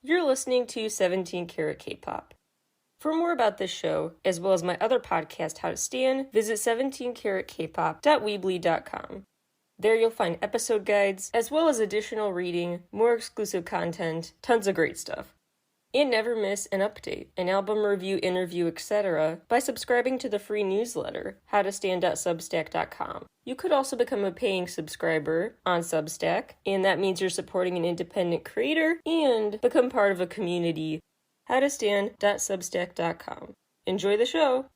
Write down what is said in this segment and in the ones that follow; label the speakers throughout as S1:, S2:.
S1: You're listening to 17 Carat K-Pop. For more about this show, as well as my other podcast, How to Stan, visit 17caratkpop.weebly.com. There you'll find episode guides, as well as additional reading, more exclusive content, tons of great stuff. And never miss an update, an album review, interview, etc. by subscribing to the free newsletter, howtostan.substack.com. You could also become a paying subscriber on Substack, and that means you're supporting an independent creator and become part of a community, howtostan.substack.com. Enjoy the show!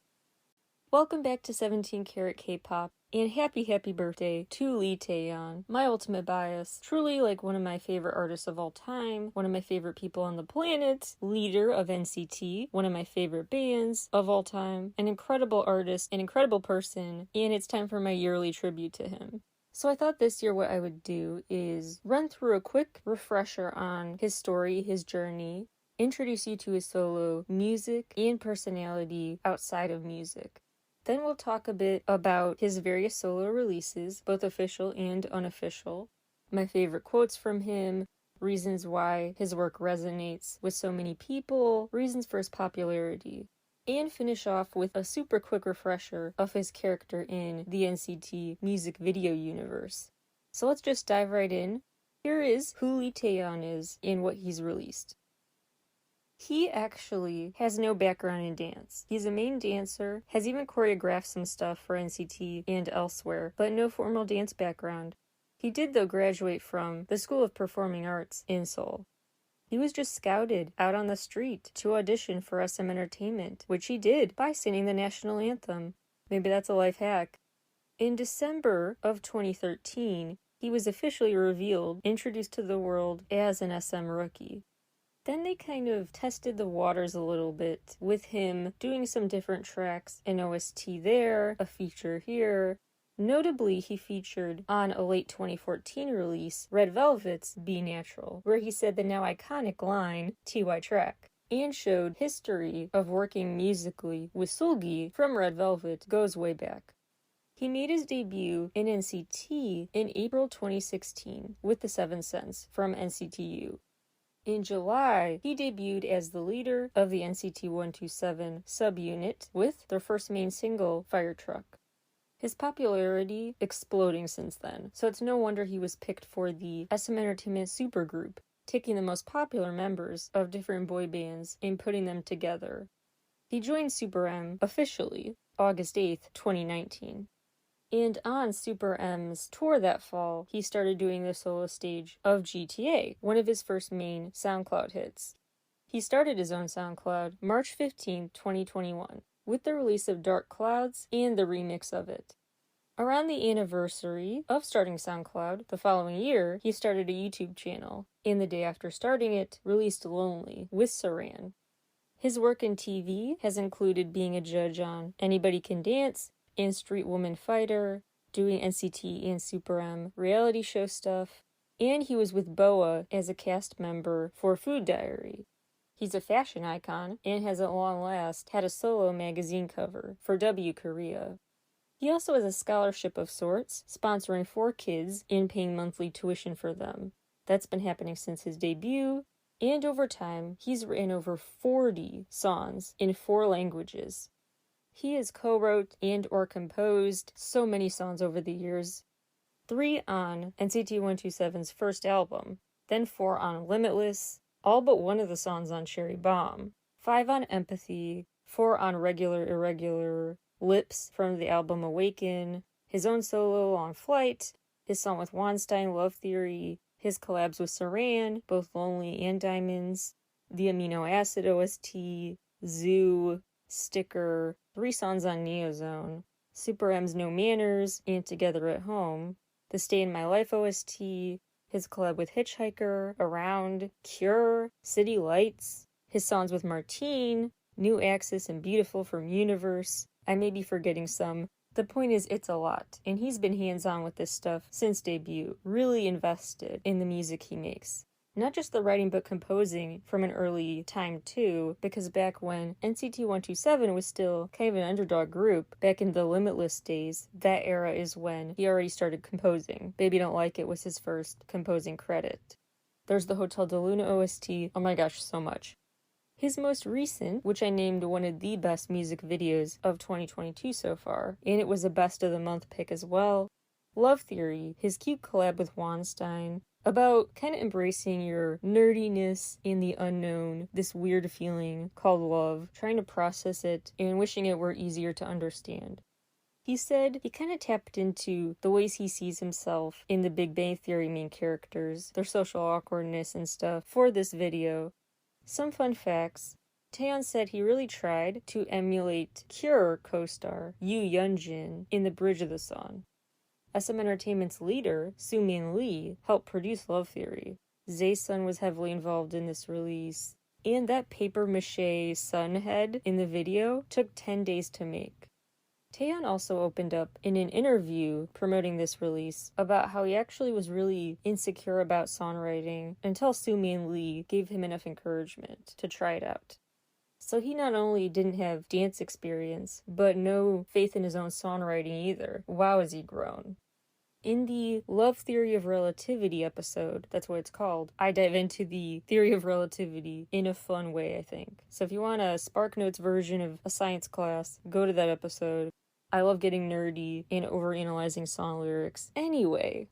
S1: Welcome back to 17 Carat K-Pop, and happy birthday to Lee Taeyong, my ultimate bias, truly like one of my favorite artists of all time, one of my favorite people on the planet, leader of NCT, one of my favorite bands of all time, an incredible artist, an incredible person, and it's time for my yearly tribute to him. So I thought this year what I would do is run through a quick refresher on his story, his journey, introduce you to his solo music and personality outside of music. Then we'll talk a bit about his various solo releases, both official and unofficial, my favorite quotes from him, reasons why his work resonates with so many people, reasons for his popularity, and finish off with a super quick refresher of his character in the NCT music video universe. So let's just dive right in. Here is who Lee Taeyong is and what he's released. He actually has no background in dance. He's a main dancer, has even choreographed some stuff for NCT and elsewhere, but no formal dance background. He did, though, graduate from the School of Performing Arts in Seoul. He was just scouted out on the street to audition for SM Entertainment, which he did by singing the national anthem. Maybe that's a life hack. In December of 2013, he was officially revealed, introduced to the world as an SM rookie. Then they kind of tested the waters a little bit with him doing some different tracks, an OST there, a feature here. Notably, he featured on a late 2014 release, Red Velvet's Be Natural, where he said the now iconic line, TY track, and showed history of working musically with Seulgi from Red Velvet goes way back. He made his debut in NCT in April 2016 with the 7 Cents from NCTU. In July, he debuted as the leader of the NCT 127 subunit with their first main single, Fire Truck. His popularity exploding since then, so it's no wonder he was picked for the SM Entertainment supergroup, taking the most popular members of different boy bands and putting them together. He joined Super M officially August 8th, 2019. And on Super M's tour that fall, he started doing the solo stage of GTA, one of his first main SoundCloud hits. He started his own SoundCloud March 15, 2021, with the release of Dark Clouds and the remix of it. Around the anniversary of starting SoundCloud, the following year, he started a YouTube channel, and the day after starting it, released Lonely with Saran. His work in TV has included being a judge on Anybody Can Dance, and Street Woman Fighter, doing NCT and Super M reality show stuff, and he was with BoA as a cast member for Food Diary. He's a fashion icon and has at long last had a solo magazine cover for W Korea. He also has a scholarship of sorts, sponsoring 4 kids and paying monthly tuition for them. That's been happening since his debut, and over time, he's written over 40 songs in 4 languages. He has co-wrote and or composed so many songs over the years. 3 on NCT 127's first album, then 4 on Limitless, all but 1 of the songs on Cherry Bomb, 5 on Empathy, 4 on Regular Irregular, Lips from the album Awaken, his own solo on Flight, his song with Weinstein, Love Theory, his collabs with Saran, both Lonely and Diamonds, the Amino Acid OST, Zoo, Sticker, 3 songs on Neozone, Super M's No Manners and Together at Home, the Stay in My Life OST, his collab with Hitchhiker, Around, Cure, City Lights, his songs with Martine, New Axis and Beautiful from Universe. I may be forgetting some. The point is, it's a lot, and he's been hands-on with this stuff since debut, really invested in the music he makes. Not just the writing, but composing from an early time too, because back when NCT 127 was still kind of an underdog group, back in the Limitless days, that era is when he already started composing. Baby Don't Like It was his first composing credit. There's the Hotel de Luna OST. Oh my gosh, so much. His most recent, which I named one of the best music videos of 2022 so far, and it was a best of the month pick as well. Love Theory, his cute collab with Weinstein, about kind of embracing your nerdiness in the unknown, this weird feeling called love, trying to process it and wishing it were easier to understand. He said he kind of tapped into the ways he sees himself in the Big Bang Theory main characters, their social awkwardness and stuff, for this video. Some fun facts. Taeyong said he really tried to emulate Cure co-star Yoo Yeonjin in the bridge of the song. SM Entertainment's leader, Soo-min Lee, helped produce Love Theory. Jae-sun was heavily involved in this release, and that papier-mâché sun head in the video took 10 days to make. Taeyong also opened up in an interview promoting this release about how he actually was really insecure about songwriting until Soo-min Lee gave him enough encouragement to try it out. So he not only didn't have dance experience, but no faith in his own songwriting either. Wow, has he grown. In the Love Theory of Relativity episode, that's what it's called, I dive into the theory of relativity in a fun way, I think. So if you want a SparkNotes version of a science class, go to that episode. I love getting nerdy and overanalyzing song lyrics. Anyway,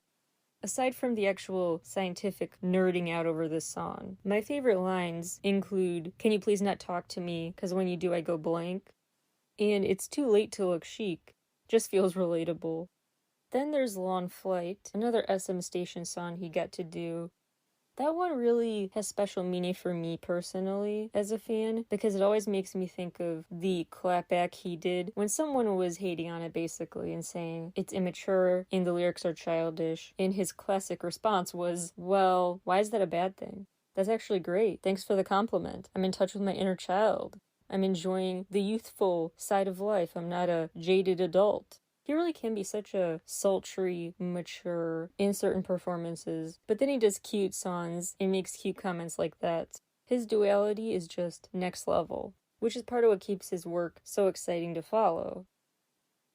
S1: aside from the actual scientific nerding out over this song, my favorite lines include, "Can you please not talk to me, 'cause when you do I go blank?" And "It's too late to look chic." Just feels relatable. Then there's Long Flight, another SM Station song he got to do. That one really has special meaning for me personally as a fan, because it always makes me think of the clapback he did when someone was hating on it basically and saying it's immature and the lyrics are childish, and his classic response was, "Well, why is that a bad thing? That's actually great. Thanks for the compliment. I'm in touch with my inner child. I'm enjoying the youthful side of life. I'm not a jaded adult." He really can be such a sultry, mature in certain performances, but then he does cute songs and makes cute comments like that. His duality is just next level, which is part of what keeps his work so exciting to follow.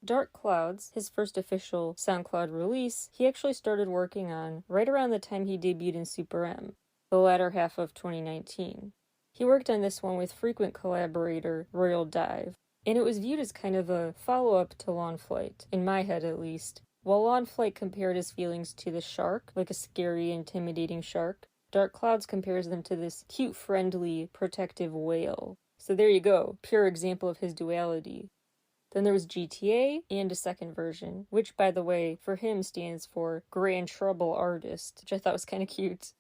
S1: Dark Clouds, his first official SoundCloud release, he actually started working on right around the time he debuted in Super M, the latter half of 2019. He worked on this one with frequent collaborator Royal Dive, and it was viewed as kind of a follow-up to Long Flight, in my head at least. While Long Flight compared his feelings to the shark, like a scary, intimidating shark, Dark Clouds compares them to this cute, friendly, protective whale. So there you go, pure example of his duality. Then there was GTA and a second version, which, by the way, for him stands for Grand Trouble Artist, which I thought was kind of cute.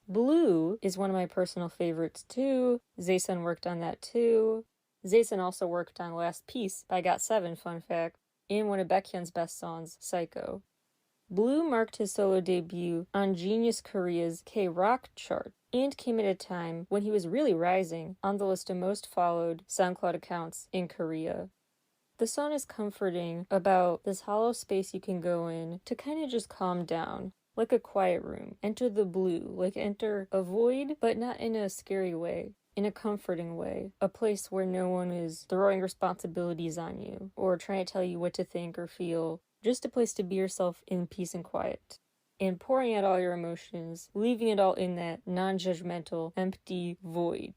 S1: Blue is one of my personal favorites too. Jae-sun worked on that too. Jae-sun also worked on Last Piece by GOT7, fun fact, and one of Baekhyun's best songs, Psycho. Blue marked his solo debut on Genius Korea's K-Rock chart, and came at a time when he was really rising on the list of most followed SoundCloud accounts in Korea. The song is comforting about this hollow space you can go in to kind of just calm down, like a quiet room. Enter the blue, like enter a void, but not in a scary way. In a comforting way, a place where no one is throwing responsibilities on you or trying to tell you what to think or feel, just a place to be yourself in peace and quiet. And pouring out all your emotions, leaving it all in that non-judgmental, empty void.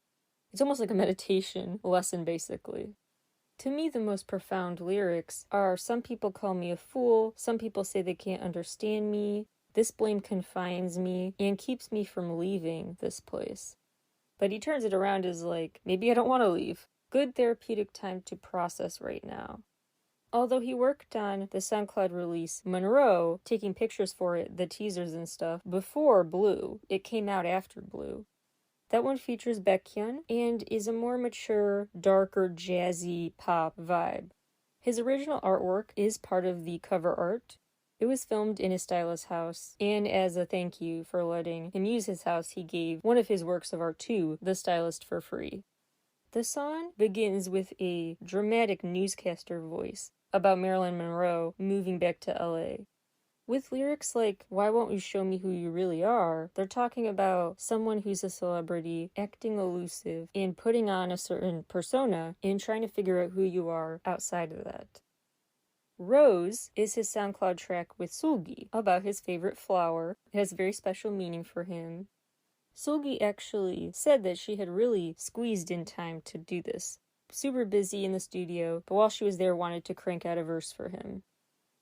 S1: It's almost like a meditation lesson, basically. To me, the most profound lyrics are, "Some people call me a fool, some people say they can't understand me, this blame confines me and keeps me from leaving this place." But he turns it around as like, maybe I don't want to leave. Good therapeutic time to process right now. Although he worked on the SoundCloud release Monroe, taking pictures for it, the teasers and stuff, before Blue. It came out after Blue. That one features Baekhyun and is a more mature, darker, jazzy pop vibe. His original artwork is part of the cover art. It was filmed in his stylist's house, and as a thank you for letting him use his house, he gave one of his works of art to the stylist for free. The song begins with a dramatic newscaster voice about Marilyn Monroe moving back to LA. With lyrics like, "Why won't you show me who you really are?" They're talking about someone who's a celebrity acting elusive and putting on a certain persona and trying to figure out who you are outside of that. Rose is his SoundCloud track with Sulgi about his favorite flower. It has very special meaning for him. Solgi actually said that she had really squeezed in time to do this. Super busy in the studio, but while she was there wanted to crank out a verse for him.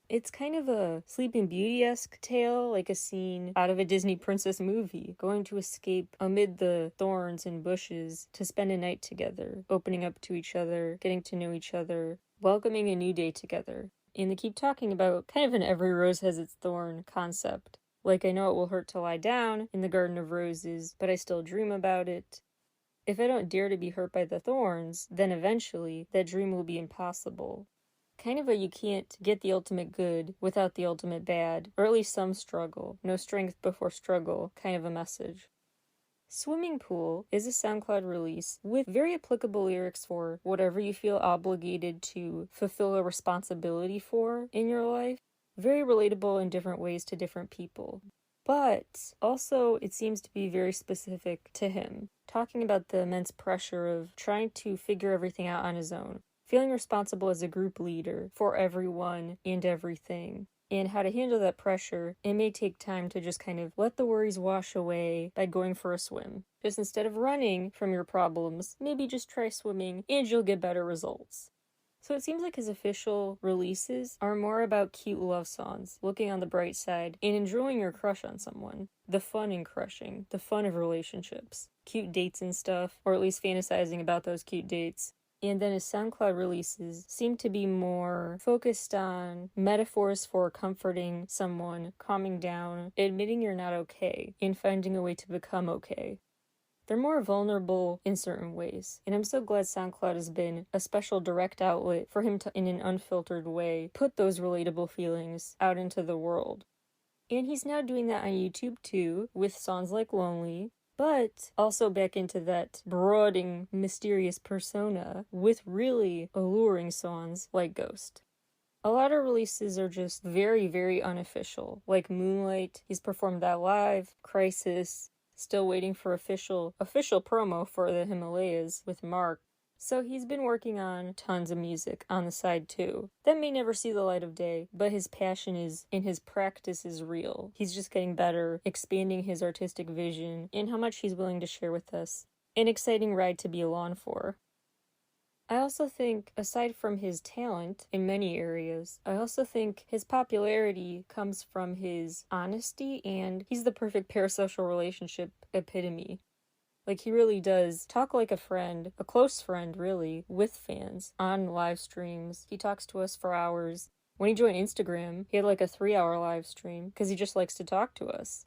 S1: It's kind of a Sleeping Beauty-esque tale, like a scene out of a Disney princess movie, going to escape amid the thorns and bushes to spend a night together, opening up to each other, getting to know each other, welcoming a new day together. And they keep talking about kind of an every rose has its thorn concept. Like, I know it will hurt to lie down in the garden of roses, but I still dream about it. If I don't dare to be hurt by the thorns, then eventually that dream will be impossible. Kind of a you can't get the ultimate good without the ultimate bad, or at least some struggle. No strength before struggle, kind of a message. Swimming Pool is a SoundCloud release with very applicable lyrics for whatever you feel obligated to fulfill a responsibility for in your life. Very relatable in different ways to different people. But also, it seems to be very specific to him, talking about the immense pressure of trying to figure everything out on his own. Feeling responsible as a group leader for everyone and everything, and how to handle that pressure. It may take time to just kind of let the worries wash away by going for a swim. Just instead of running from your problems, maybe just try swimming and you'll get better results. So it seems like his official releases are more about cute love songs, looking on the bright side, and enjoying your crush on someone. The fun in crushing, the fun of relationships, cute dates and stuff, or at least fantasizing about those cute dates. And then his SoundCloud releases seem to be more focused on metaphors for comforting someone, calming down, admitting you're not okay, and finding a way to become okay. They're more vulnerable in certain ways, and I'm so glad SoundCloud has been a special direct outlet for him to, in an unfiltered way, put those relatable feelings out into the world. And he's now doing that on YouTube too, with songs like Lonely, but also back into that brooding, mysterious persona with really alluring songs like Ghost. A lot of releases are just very, very unofficial, like Moonlight. He's performed that live. Crisis. Still waiting for official promo for the Himalayas with Mark. So he's been working on tons of music on the side too. That may never see the light of day, but his passion is, and his practice is real. He's just getting better, expanding his artistic vision, and how much he's willing to share with us. An exciting ride to be along for. I also think, aside from his talent in many areas, I also think his popularity comes from his honesty, and he's the perfect parasocial relationship epitome. Like, he really does talk like a friend, a close friend, really, with fans on live streams. He talks to us for hours. When he joined Instagram, he had like a 3-hour live stream because he just likes to talk to us.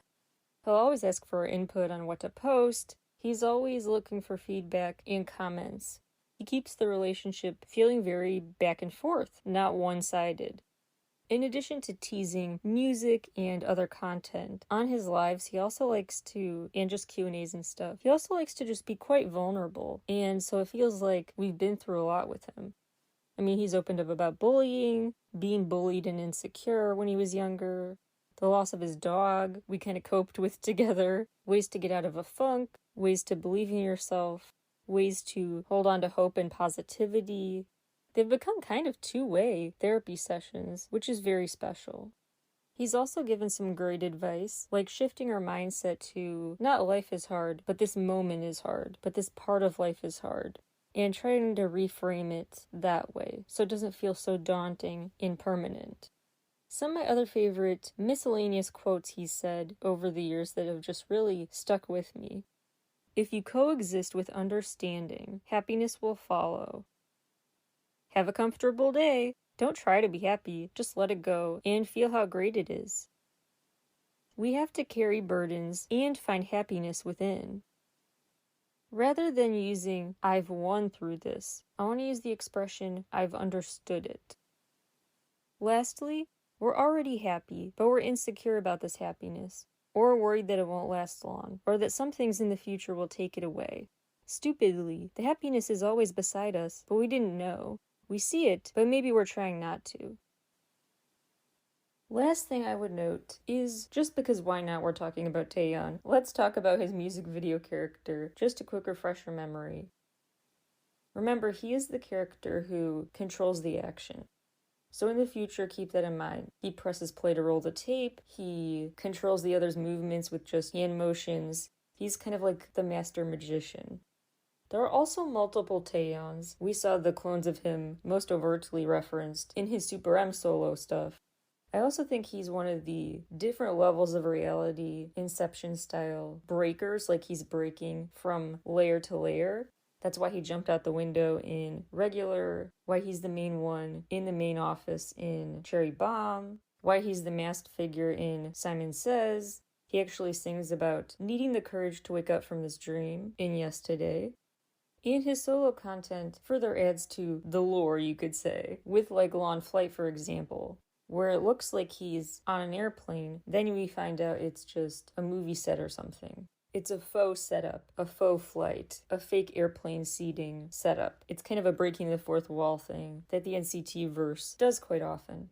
S1: He'll always ask for our input on what to post. He's always looking for feedback and comments. He keeps the relationship feeling very back and forth, not one-sided. In addition to teasing music and other content, on his lives he also likes to, and just Q&As and stuff, he also likes to just be quite vulnerable, and so it feels like we've been through a lot with him. I mean, he's opened up about bullying, being bullied and insecure when he was younger, the loss of his dog we kind of coped with together, ways to get out of a funk, ways to believe in yourself, ways to hold on to hope and positivity. They've become kind of two-way therapy sessions, which is very special. He's also given some great advice, like shifting our mindset to not life is hard, but this moment is hard, but this part of life is hard, and trying to reframe it that way so it doesn't feel so daunting and permanent. Some of my other favorite miscellaneous quotes he's said over the years that have just really stuck with me. If you coexist with understanding, happiness will follow. Have a comfortable day. Don't try to be happy, just let it go and feel how great it is. We have to carry burdens and find happiness within. Rather than using I've won through this, I want to use the expression I've understood it. Lastly, we're already happy, but we're insecure about this happiness, or worried that it won't last long, or that some things in the future will take it away. Stupidly, the happiness is always beside us, but we didn't know. We see it, but maybe we're trying not to. Last thing I would note is, just because why not, we're talking about Taeyong, let's talk about his music video character, just a quick refresher memory. Remember, he is the character who controls the action. So in the future, keep that in mind. He presses play to roll the tape, he controls the other's movements with just hand motions, He's kind of like the master magician. There are also multiple Taeyongs. We saw the clones of him most overtly referenced in his Super M solo stuff. I also think he's one of the different levels of reality, Inception style breakers, like he's breaking from layer to layer. That's why he jumped out the window in Regular, why he's the main one in the main office in Cherry Bomb, why he's the masked figure in Simon Says. He actually sings about needing the courage to wake up from this dream in Yesterday. And his solo content further adds to the lore, you could say, with like Lawn Flight, for example, where it looks like he's on an airplane, then we find out it's just a movie set or something. It's a faux setup, a faux flight, a fake airplane seating setup. It's kind of a breaking the fourth wall thing that the NCT verse does quite often.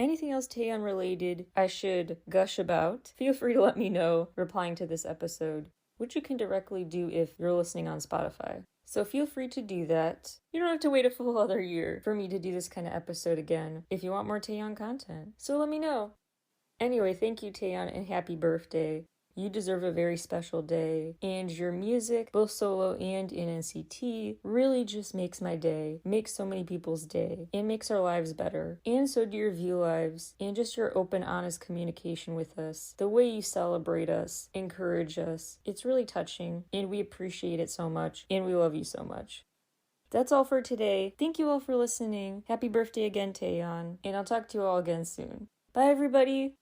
S1: Anything else Taeyeon related I should gush about? Feel free to let me know replying to this episode, which you can directly do if you're listening on Spotify. So feel free to do that. You don't have to wait a full other year for me to do this kind of episode again if you want more Taeyeon content. So let me know. Anyway, thank you Taeyeon and happy birthday. You deserve a very special day, and your music, both solo and in NCT, really just makes my day, makes so many people's day, and makes our lives better. And so do your view lives, and just your open, honest communication with us, the way you celebrate us, encourage us. It's really touching, and we appreciate it so much, and we love you so much. That's all for today. Thank you all for listening. Happy birthday again, Taeyeon, and I'll talk to you all again soon. Bye, everybody!